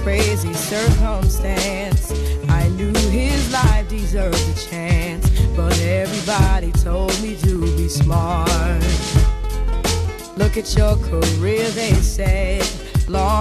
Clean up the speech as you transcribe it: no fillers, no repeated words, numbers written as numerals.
crazy circumstance. I knew his life deserved a chance, but everybody told me to be smart. Look at your career, they said. Lauren